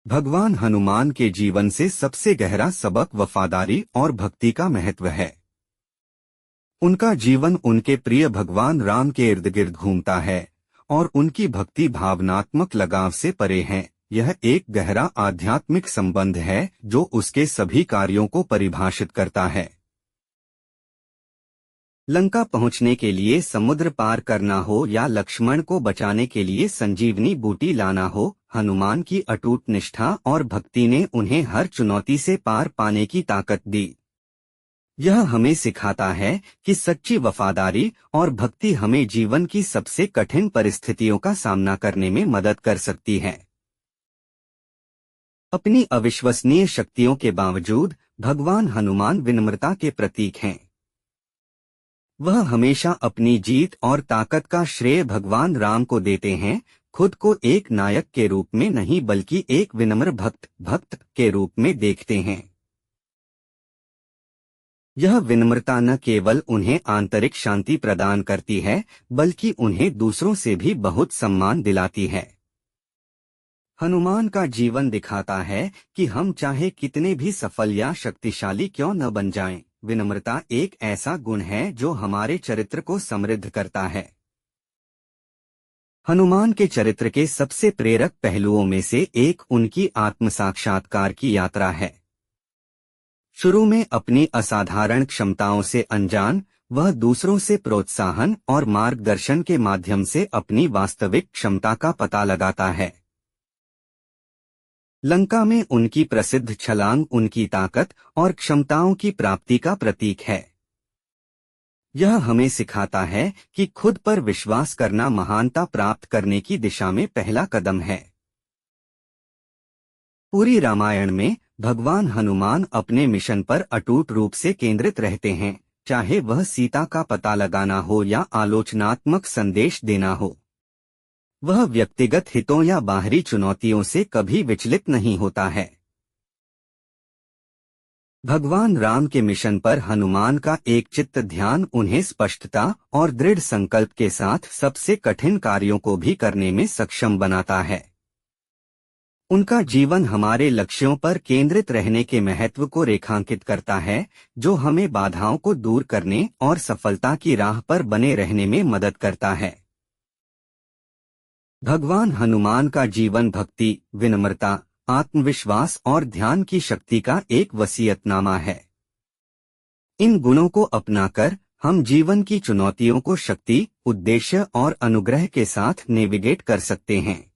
भगवान हनुमान के जीवन से सबसे गहरा सबक वफादारी और भक्ति का महत्व है। उनका जीवन उनके प्रिय भगवान राम के इर्द गिर्द घूमता है और उनकी भक्ति भावनात्मक लगाव से परे है। यह एक गहरा आध्यात्मिक संबंध है जो उसके सभी कार्यों को परिभाषित करता है। लंका पहुंचने के लिए समुद्र पार करना हो या लक्ष्मण को बचाने के लिए संजीवनी बूटी लाना हो, हनुमान की अटूट निष्ठा और भक्ति ने उन्हें हर चुनौती से पार पाने की ताकत दी। यह हमें सिखाता है कि सच्ची वफादारी और भक्ति हमें जीवन की सबसे कठिन परिस्थितियों का सामना करने में मदद कर सकती है। अपनी अविश्वसनीय शक्तियों के बावजूद भगवान हनुमान विनम्रता के प्रतीक हैं। वह हमेशा अपनी जीत और ताकत का श्रेय भगवान राम को देते हैं, खुद को एक नायक के रूप में नहीं बल्कि एक विनम्र भक्त के रूप में देखते हैं। यह विनम्रता न केवल उन्हें आंतरिक शांति प्रदान करती है बल्कि उन्हें दूसरों से भी बहुत सम्मान दिलाती है। हनुमान का जीवन दिखाता है कि हम चाहे कितने भी सफल या शक्तिशाली क्यों न बन जाएं, विनम्रता एक ऐसा गुण है जो हमारे चरित्र को समृद्ध करता है। हनुमान के चरित्र के सबसे प्रेरक पहलुओं में से एक उनकी आत्म साक्षात्कार की यात्रा है। शुरू में अपनी असाधारण क्षमताओं से अनजान, वह दूसरों से प्रोत्साहन और मार्गदर्शन के माध्यम से अपनी वास्तविक क्षमता का पता लगाता है। लंका में उनकी प्रसिद्ध छलांग उनकी ताकत और क्षमताओं की प्राप्ति का प्रतीक है। यह हमें सिखाता है कि खुद पर विश्वास करना महानता प्राप्त करने की दिशा में पहला कदम है। पूरी रामायण में भगवान हनुमान अपने मिशन पर अटूट रूप से केंद्रित रहते हैं, चाहे वह सीता का पता लगाना हो या आलोचनात्मक संदेश देना हो। वह व्यक्तिगत हितों या बाहरी चुनौतियों से कभी विचलित नहीं होता है। भगवान राम के मिशन पर हनुमान का एक चित्त ध्यान उन्हें स्पष्टता और दृढ़ संकल्प के साथ सबसे कठिन कार्यों को भी करने में सक्षम बनाता है। उनका जीवन हमारे लक्ष्यों पर केंद्रित रहने के महत्व को रेखांकित करता है, जो हमें बाधाओं को दूर करने और सफलता की राह पर बने रहने में मदद करता है। भगवान हनुमान का जीवन भक्ति, विनम्रता, आत्मविश्वास और ध्यान की शक्ति का एक वसीयतनामा है। इन गुणों को अपनाकर हम जीवन की चुनौतियों को शक्ति, उद्देश्य और अनुग्रह के साथ नेविगेट कर सकते हैं।